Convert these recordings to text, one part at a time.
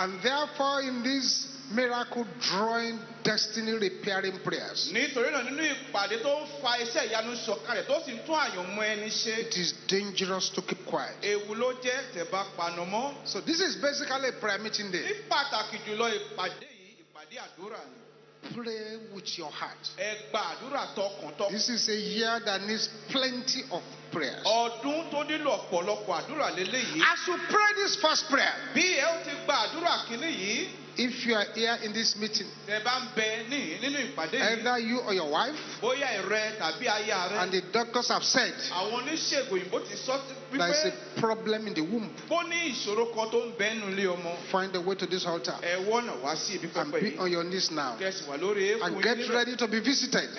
And therefore, in this miracle drawing, destiny repairing prayers, it is dangerous to keep quiet. So this is basically a prayer meeting day. Pray with your heart. This is a year that needs plenty of prayers. As you pray this first prayer, if you are here in this meeting, either you or your wife, and the doctors have said there is a problem in the womb, find a way to this altar and be on your knees now and get ready to be visited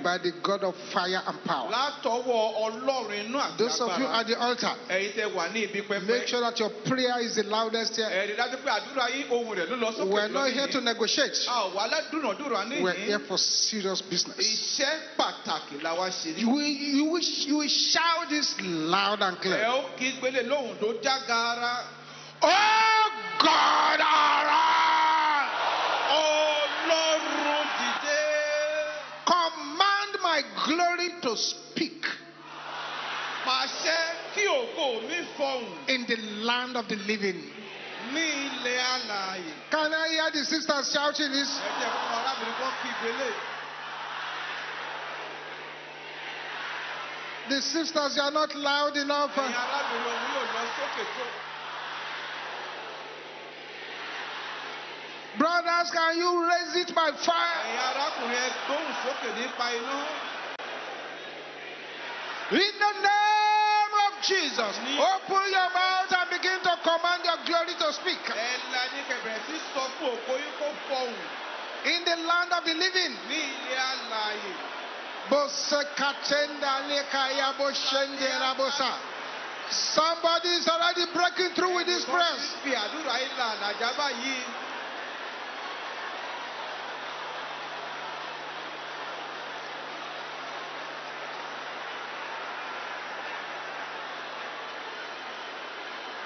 by the God of fire and power. Those of you at the altar, make sure that your prayer is the loudest here. We're not here to negotiate. We're here for serious business. You will shout this loud and clear. Oh God, arise! Command my glory to speak in the land of the living. Can I hear the sisters shouting this? The sisters, you are not loud enough. Brothers, can you raise it by fire? In the name of Jesus, open your mouth and begin to command your glory to speak. In the land of the living. Somebody is already breaking through with this prayers.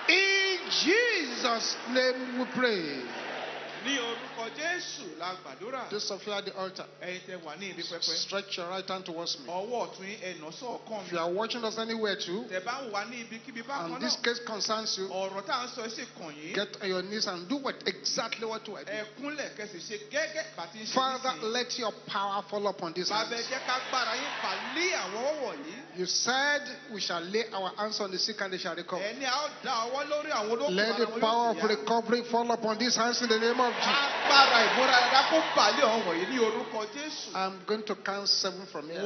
In Jesus' name we pray. Those of you at the altar, stretch your right hand towards me. If you are watching us anywhere too, and this case concerns you, get on your knees and do exactly what you are doing. Father, let your power fall upon this hands. You said we shall lay our hands on the sick and they shall recover. Let the power of recovery fall upon these hands in the name of Jesus. I'm going to count 7 from here.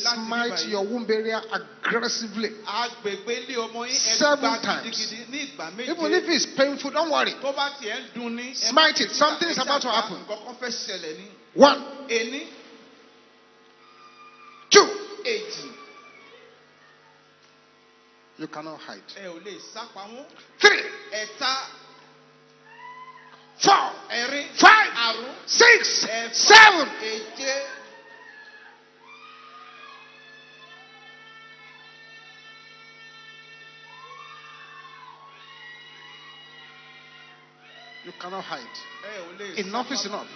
Smite your womb area aggressively 7 times. Even if it's painful, don't worry. Smite it. Something is about to happen. 1, 2. You cannot hide. 3, 4, 5, 6, 7. You cannot hide. Enough is enough.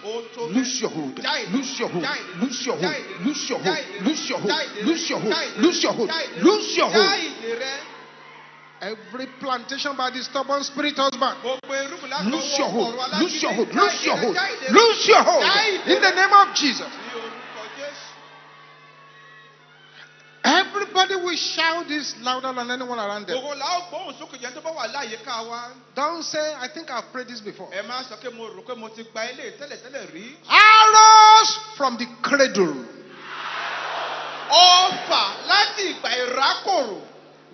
Loose your hold. Loose your hold. Loose your hold. Loose your hold. Loose your hold. Loose your hold. Loose your hold. Loose your hold. Every plantation by the stubborn spirit husband, loose your hold. Loose your hold. Loose your hold. Loose your hold. In the name of Jesus. Everybody will shout this louder than anyone around them. Don't say, I think I've prayed this before. Arrows from the cradle.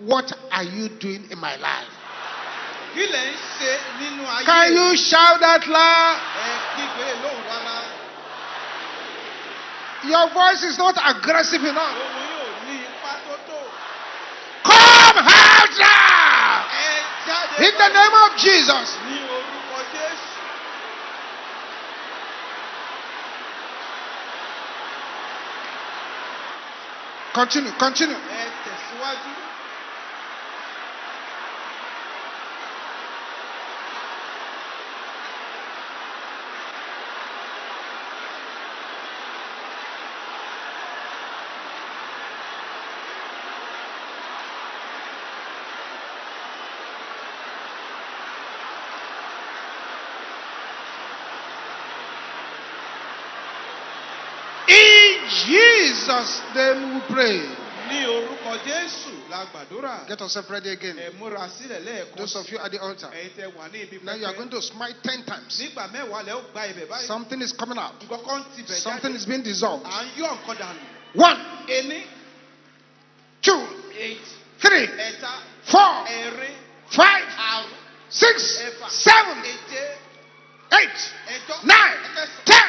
What are you doing in my life? Can you shout that loud? Your voice is not aggressive enough. Come out now! In the name of Jesus. Continue, continue. Jesus' name we pray. Get yourself ready again. Those of you at the altar, now you are going to smite 10 times. Something is coming out. Something is being dissolved. 1, 2, 3, 4, 5, 6, 7, 8, 9, 10.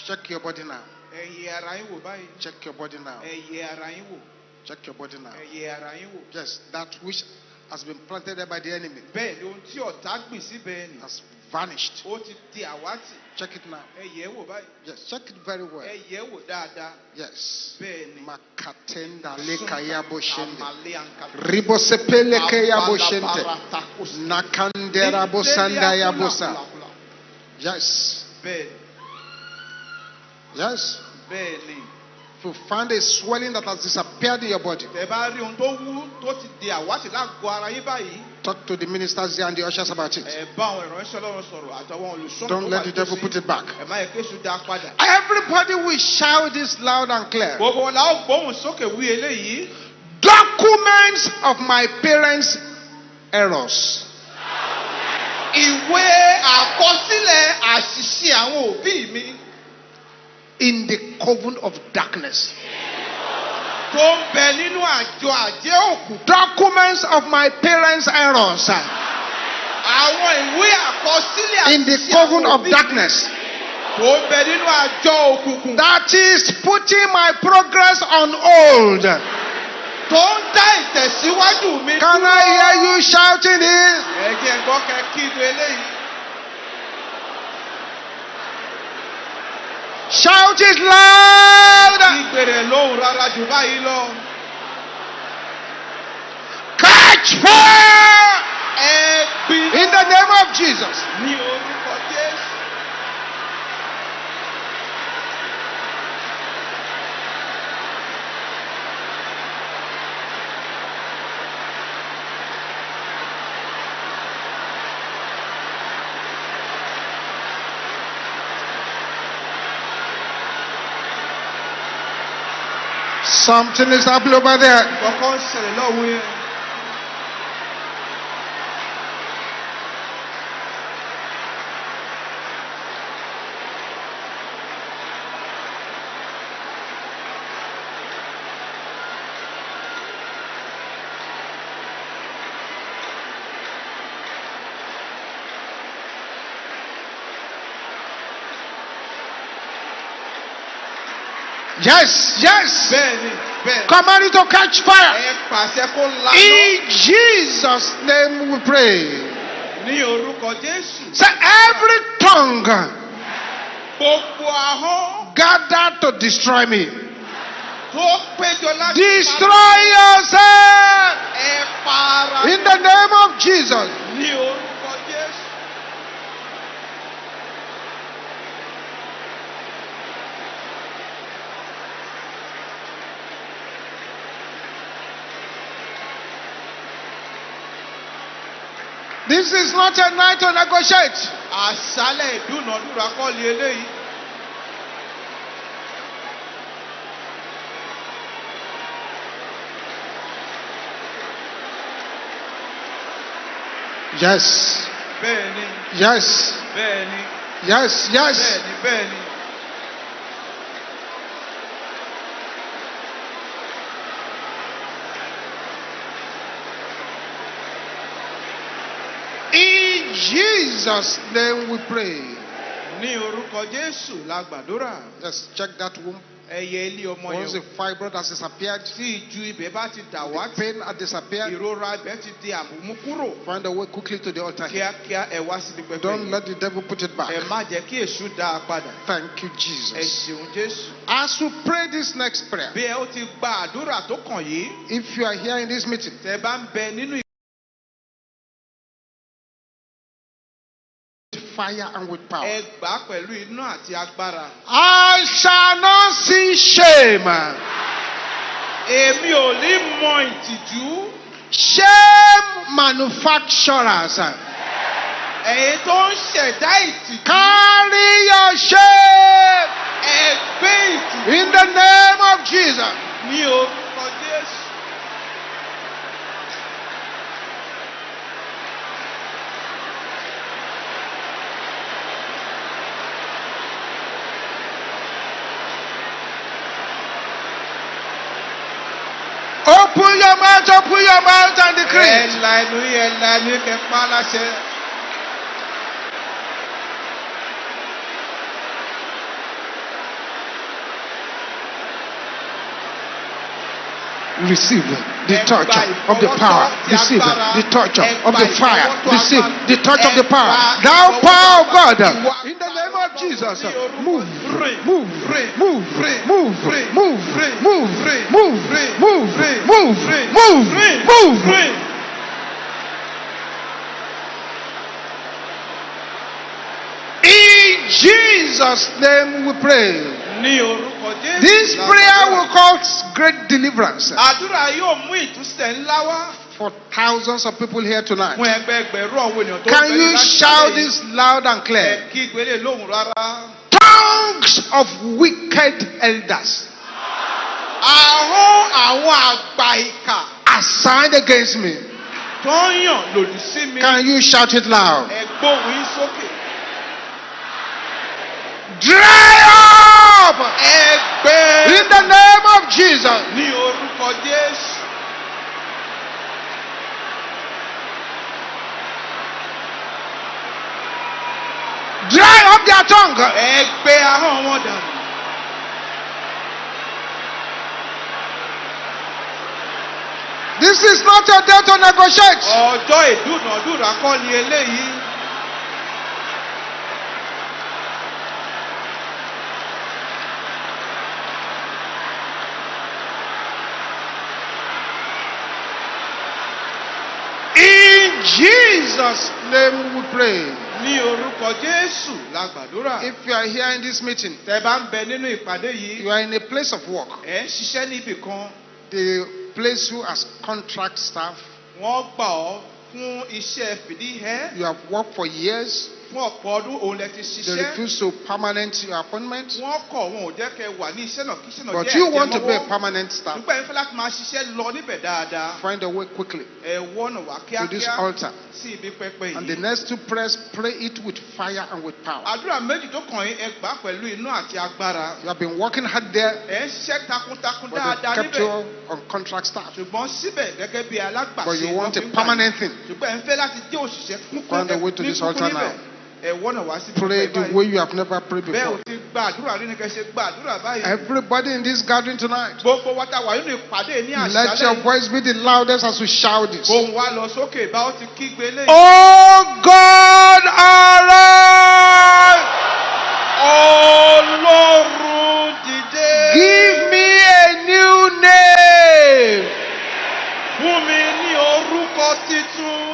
Check your body now. Check your body now. Check your body now. Yes, that which has been planted there by the enemy has vanished. Check it now. Yes, check it very well. Yes. Makatenda lekaya boshende. Ribosepele kaya boshente. Nakandera bosanda ya bosa. Yes. Yes. If you find a swelling that has disappeared in your body, talk to the ministers here and the ushers about it. Don't let the devil put it back. Everybody will shout this loud and clear. Documents of my parents' errors. In the coven of darkness. Documents of my parents' errors. In the coven of darkness. That is putting my progress on hold. Can I hear you shouting it? Shout it loud. Catch fire in the name of Jesus. Something is happening over there. Yes, yes. Command it to catch fire. In Jesus' name we pray. Say every tongue gathered to destroy me. Destroy yourself in the name of Jesus. This is not a night to negotiate. Yes. Yes. Yes. Yes. In Jesus' name we pray. Just check that womb. Once the fibroid has disappeared, the pain has disappeared, find a way quickly to the altar here. Don't let the devil put it back. Thank you, Jesus. As we pray this next prayer, if you are here in this meeting, fire and with power, I shall not see shame. Èmi ò ní mọ ìtìjú. Shame manufacturers. Èyí tó ń ṣẹ̀dá ìtìjú. Carry your shame. Ẹgbẹ́ ìtìjú. In the name of Jesus. Ní orúkọ Jésù. Open your mouth and decree. Ẹ̀lànà kẹfà láṣẹ. Receive the touch of the power. Receive the touch of the fire. Receive the touch of the power. Thou power of God. In the name of Jesus. Move. In Jesus' name we pray. This prayer will cause great deliverance. For thousands of people here tonight. Can you shout this loud and clear? Tongues of wicked elders assigned against me. Can you shout it loud? Dry up! In the name of Jesus. Dry up their tongue. This is not a day to negotiate. In Jesus' name we pray. If you are here in this meeting, you are in a place of work. They place you as contract staff. You have worked for years. They refuse to permanent your appointment. But you want to be a permanent staff. Find a way quickly to this altar. And the next two prayers, pray it with fire and with power. You have been working hard there, but they kept you on contract staff. But you want a permanent thing. Find a way to this altar now. Pray the way you have never prayed before. Everybody in this gathering tonight, let your voice be the loudest as we shout this. Oh God, arise! Give me a new name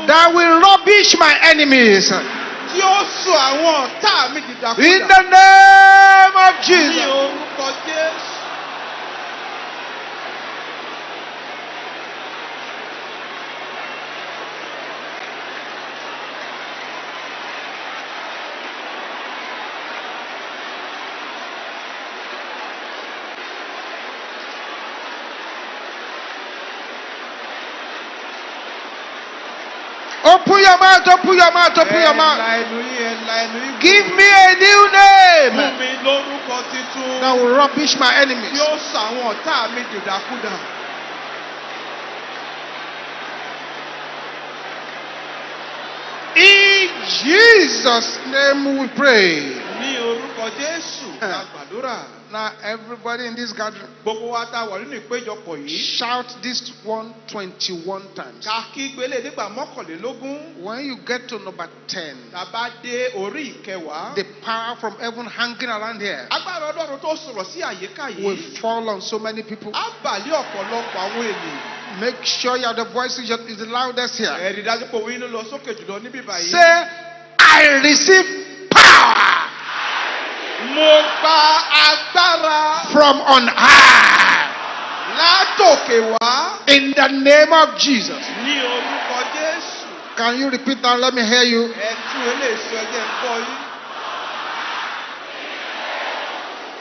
that will rubbish my enemies. In the name of Jesus. Open your mouth, open your mouth, open your mouth. Give me a new name that will rubbish my enemies. In Jesus' name we pray. Now everybody in this gathering, shout this one 21 times. When you get to number 10, the power from heaven hanging around here will fall on so many people. Make sure your the voice is the loudest here. Say, I receive power from on high. In the name of Jesus. Can you repeat that? Let me hear you.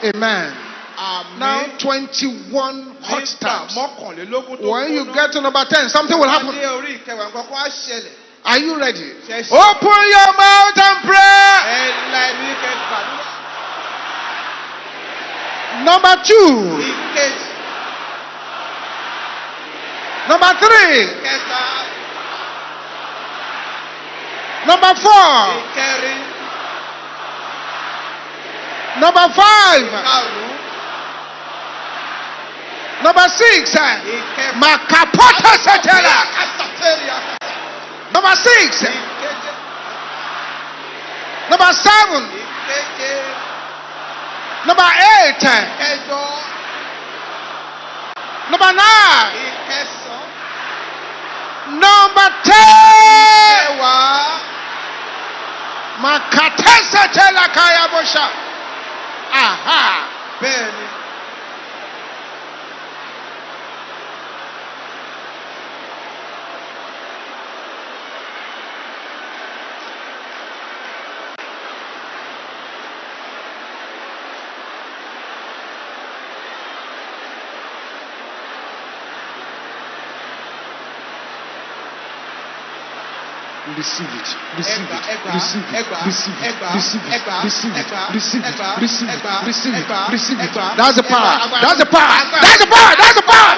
Amen. Now 21 hot times. When you get to number 10, something will happen. Are you ready? Open your mouth and pray. Number 2. Number 3. Number 4. Number 5. Number 6. Makapota Satella. Number 6. Number 7. Number 8. Number 9. Number 10. Makatesa Tela Kaya Bosha. Aha. Benny. Receive it. Receive it. Receive it. Receive it. Receive it. Receive it. Receive it. Receive it. Receive it. Receive it. That's the power. That's the power. That's the power. That's the power.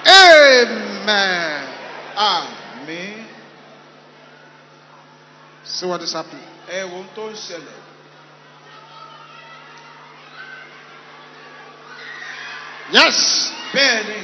Amen. Amen. See what is happening. Yes. Benny.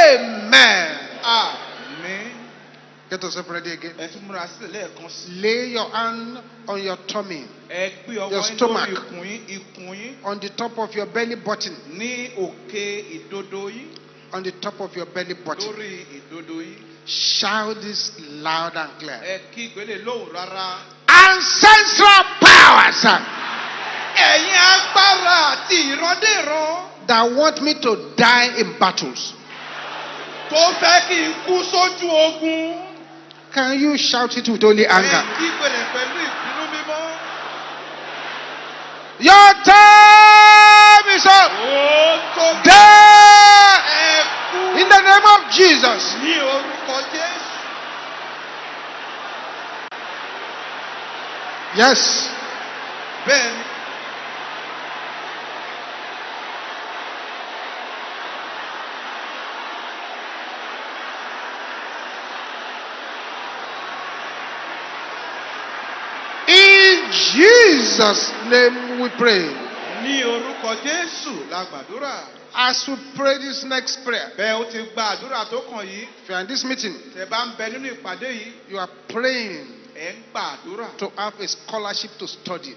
Amen. Amen. Get yourself ready again. Lay your hand on your tummy, your stomach, on the top of your belly button, on the top of your belly button. Shout this loud and clear. Ancestral powers that want me to die in battles. Can you shout it with only anger? Your time is up. Die in the name of Jesus. Yes. Ben. Jesus' name we pray. As we pray this next prayer, if you are in this meeting, you are praying to have a scholarship to study,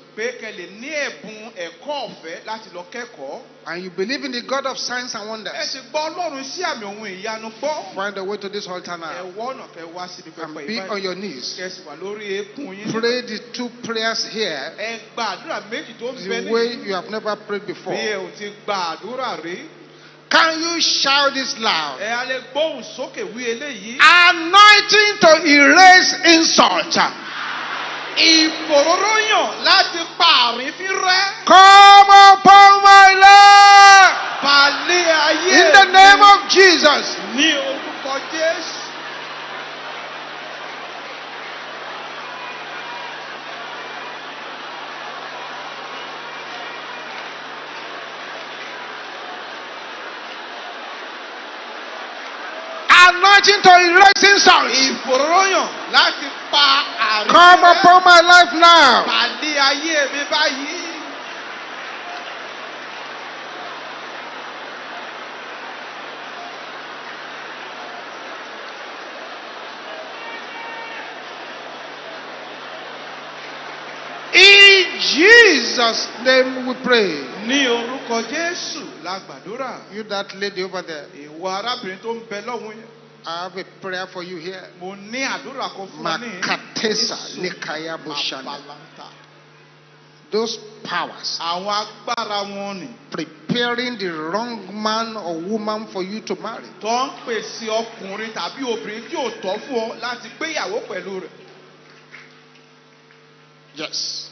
and you believe in the God of signs and wonders, find a way to this altar now and be on your knees. Pray the 2 prayers here the way you have never prayed before. Can you shout this loud? Anointing to erase insult. Come upon my life. In the name of Jesus. anointing to erase insults. Come upon my life now. In Jesus' name we pray. You that lady over there, I have a prayer for you here. Makatesa lekaya bushanda. Those powers preparing the wrong man or woman for you to marry. Yes.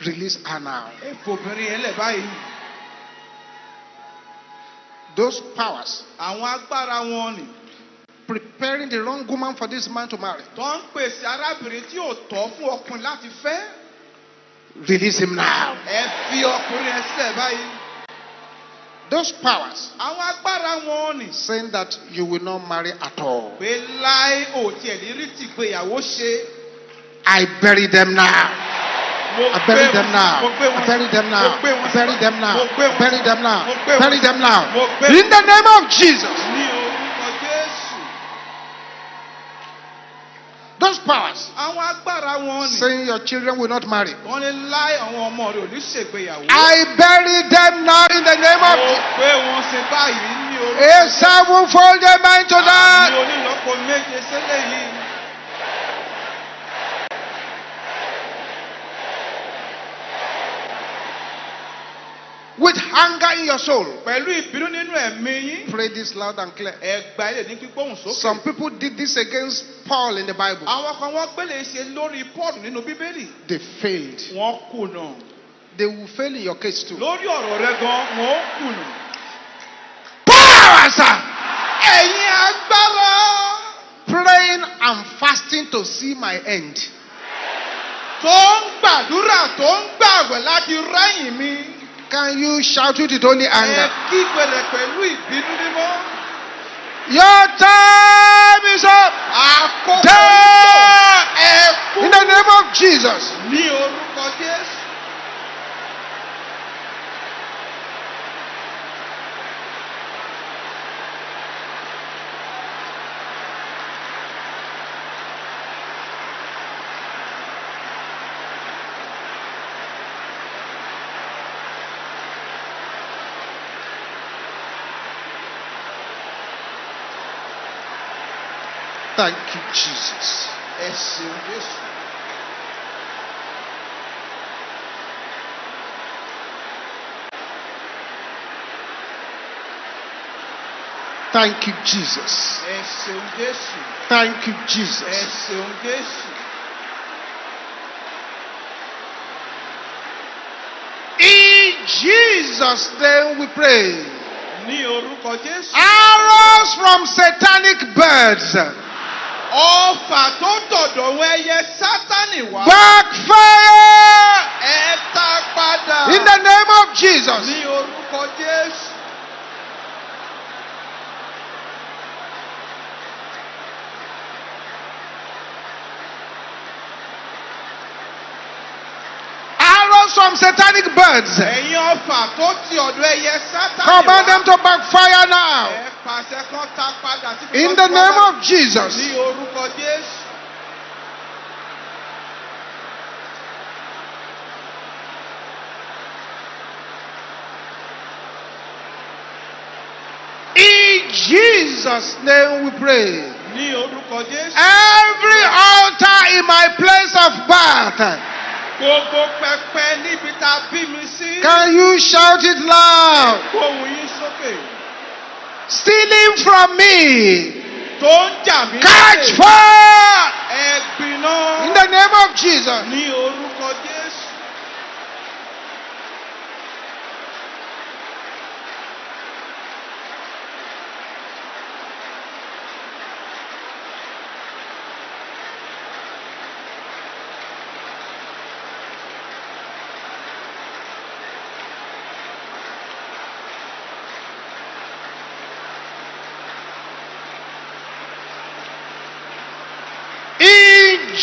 Release her now. Those powers preparing the wrong woman for this man to marry. Release him now. Those powers saying that you will not marry at all. I bury them now. I bury them now. I bury them now. I bury them now. I bury them now. Bury them now. In the name of Jesus. Those powers saying your children will not marry. I bury them now in the name of Jesus. A sevenfold amen to that. With hunger in your soul. Pray this loud and clear. Some people did this against Paul in the Bible. They failed. They will fail in your case too. Powers! Praying and fasting to see my end. Can you shout it with only anger? Your time is up. In the name of Jesus. Thank you, Jesus. Thank you, Jesus. Thank you, Jesus. In Jesus' name we pray. Arrows from satanic birds. Backfire in the name of Jesus. Arrows from satanic birds. Command them to backfire now. In the name of Jesus. In Jesus' name we pray. Every altar in my place of birth. Can you shout it loud? Stealing from me. Catch fire. In the name of Jesus.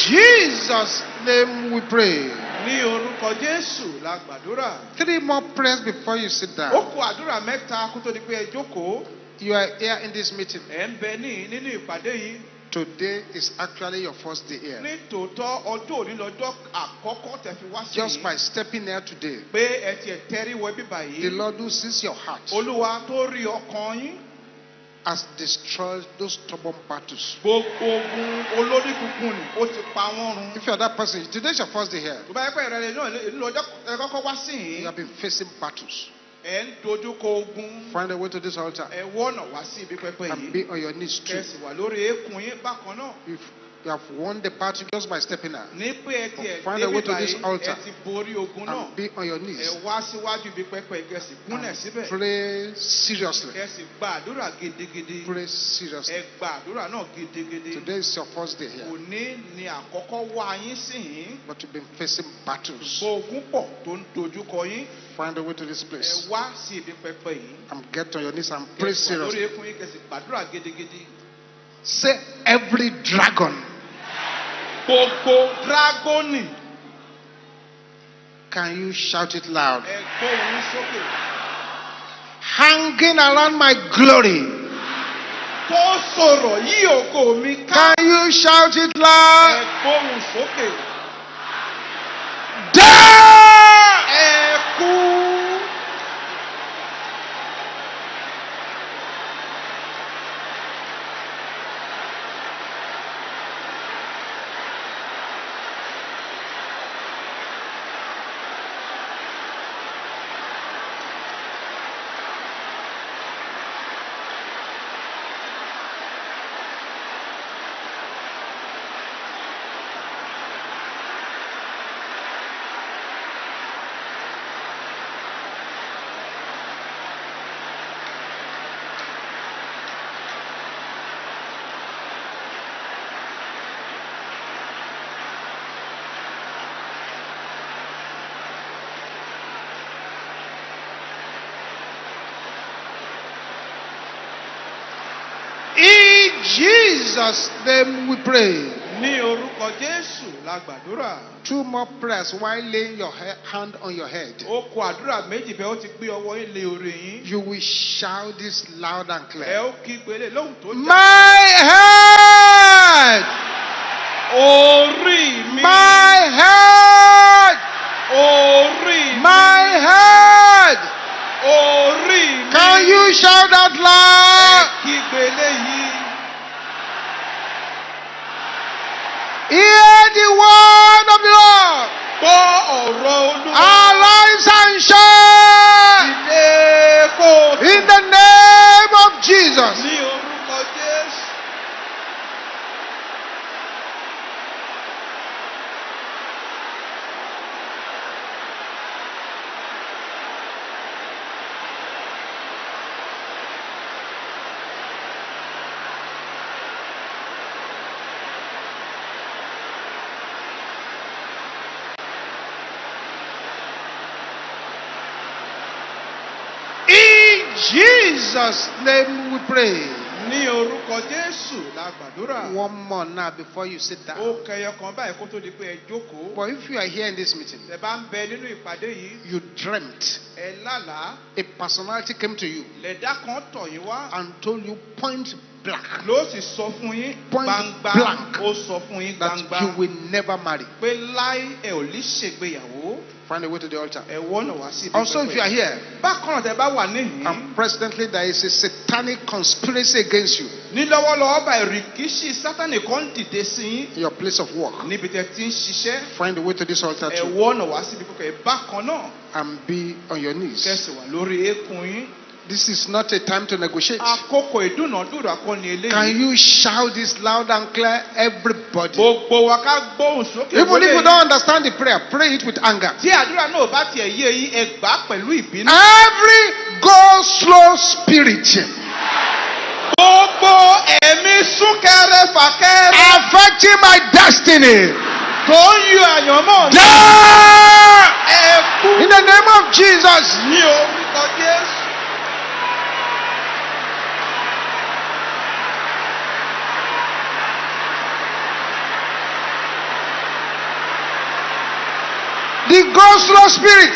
Jesus' name we pray. Ní orúkọ Jésù la gbàdúrà. 3 more prayers before you sit down. Ó kù àdúrà mẹ́ta kó tó di pé ẹ jókòó. You are here in this meeting. Ẹ ń bẹ nínú ìpàdé yìí. Today is actually your first day here. Ní tòótọ́ ọjọ́ òní lọ́jọ́ àkọ́kọ́ tẹ́ fi wá sí. Just by stepping here today. Pé ẹ tiẹ̀ tẹ́rí wọ bíbá yìí. The Lord who sees your heart. Olúwa tó rí ọkàn yín. Has destroyed those stubborn battles. Gbogbo ogun olórí kúkún ni ó ti pa wọ́n run. If you are that person, today is your first day here. Tó bá yẹ pé ìrẹ̀lẹ̀ náà lọ́jọ́ ẹ kọ́kọ́ wá sí yìí. You have been facing battles. Ẹ ń dojú kọ ogun. Find a way to this altar. Ẹ wọ́nà wá sí ibi pẹpẹ yìí. And be on your knees too. Ẹ sì wà lórí eékún yín bákan náà. You have won the battle just by stepping out. Ní pé ẹ ti ẹ̀ Find a way to this altar. ẹ ti borí ogun náà. And be on your knees. Ẹ wá síwájú ibi pẹpẹ ìkẹsì kúnlẹ̀ síbẹ̀. Pray seriously. Ẹ sì gba àdúrà gidigidi. Pray seriously. Ẹ gba àdúrà náà gidigidi. Today is your first day here. Òní ni àkọ́kọ́ wá yín sí yín. But you've been facing battles. Ogun pọ̀ tó ń dojú kọ yín. Find a way to this place. Ẹ wá sí ibi pẹpẹ yìí. And get on your knees and pray seriously. Lórí eékún yín kẹsì gbàdúrà gidigidi. Say every dragon. Gbogbo dragoni. Can you shout it loud? Ẹ gbóhùn sókè. Hanging around my glory. Tó sọ̀rọ̀ yí ògo mi ká. Can you shout it loud? Ẹ gbóhùn sókè. Die! Ẹ kú. In Jesus' name we pray. Ní orúkọ Jésù la gbàdúrà. 2 more prayers while laying your hand on your head. Ó kù àdúrà méjì bẹ́ẹ̀ ó ti gbé ọwọ́ yín lé orí yín. You will shout this loud and clear. Ẹ ó kí pélé lóhùn tó jà. My head! Orí mi. My head! Orí mi. My head! Orí mi. Can you shout out loud? Ẹ kí pélé yìí. Hear the word of the Lord. Gbọ́ ọ̀rọ̀ Olúwa. Arise and shine. Dìde kó. In the name of Jesus. Ní orúkọ Jésù. Jesus' name we pray. Ní orúkọ Jésù la gbàdúrà. One more now before you sit down. Ó kẹyọ kan báyìí kó tó di pé ẹ jókòó. But if you are here in this meeting, Tẹ́ bá ń bẹ nínú ìpàdé yìí. you dreamt, Ẹ lálàá. a personality came to you Lẹ̀dá kan tọ̀ yín wá. and told you point blank Ló sì sọ fún yín Point gbangba. blank. Ó sọ fún yín that gbangba. you will never marry. Pé láì ẹ ò lè ṣègbéyàwó. Find a way to the altar. Ẹ wọ́nà wá sí ibi Also, if you are here, Bákan náà tẹ́ bá wà níhìn. and presently there is a satanic conspiracy against you Ní lọ́wọ́lọ́wọ́ bá ìrìkíṣí Sátánì kan dìde sí yín. in your place of work. Níbi tẹ́ ti ń ṣiṣẹ́. Find a way to this altar Ẹ too wọ́nà wá sí ibi kókè. Bákan náà and be on your knees. kẹ́sì wà lórí eékún yín. This is not a time to negotiate. Àkókò ìdúnàdúrà kọ́ ni eléyìí. Can you shout this loud and clear, everybody? Gbogbo wa ká gbóhùn sókè. Even if you don't understand the prayer, pray it with anger. Tí àdúrà náà bá tiẹ̀ yé yín, ẹ gbà á pẹ̀lú ìbínú. Every go slow spirit Gbogbo ẹ̀mí súnkẹrẹ fàkẹrẹ. affecting my destiny, Tó ń yọ àyànmọ́ mi. die Ẹ kú in the name of Jesus. ní orúkọ Jésù. The go-slow spirit.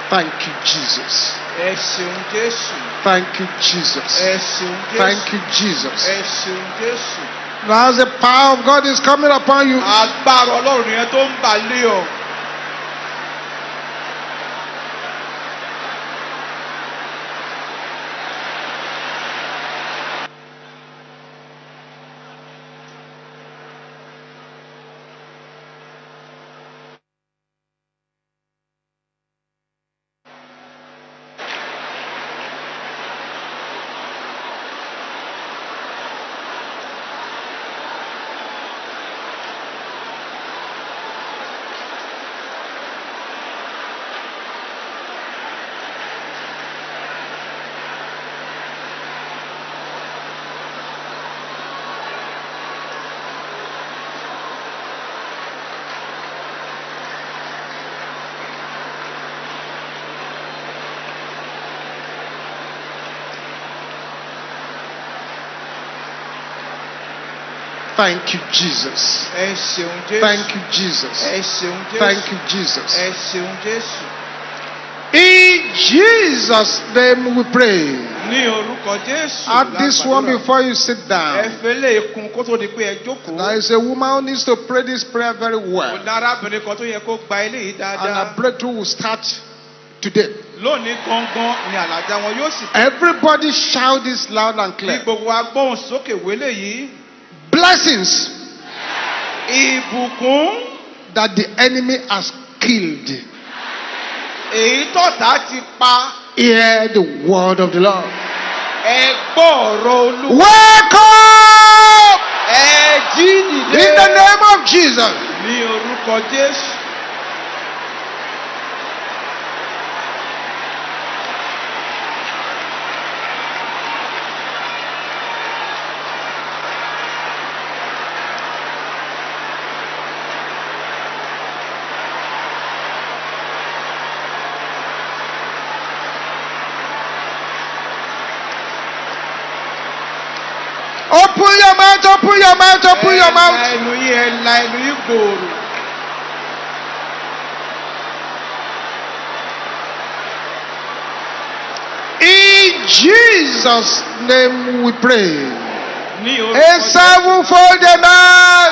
Thank you, Jesus. Thank you, Jesus. Thank you, Jesus. Now as the power of God is coming upon you, thank you, Jesus. Thank you, Jesus. Thank you, Jesus. In Jesus' name we pray. Add this one before you sit down. There is a woman who needs to pray this prayer very well. And a breakthrough will start today. Everybody shout this loud and clear. Blessings that the enemy has killed. Hear the word of the Lord. Wake up! In the name of Jesus. Open your mouth, open your mouth, open your mouth. In Jesus' name we pray. A sevenfold amen.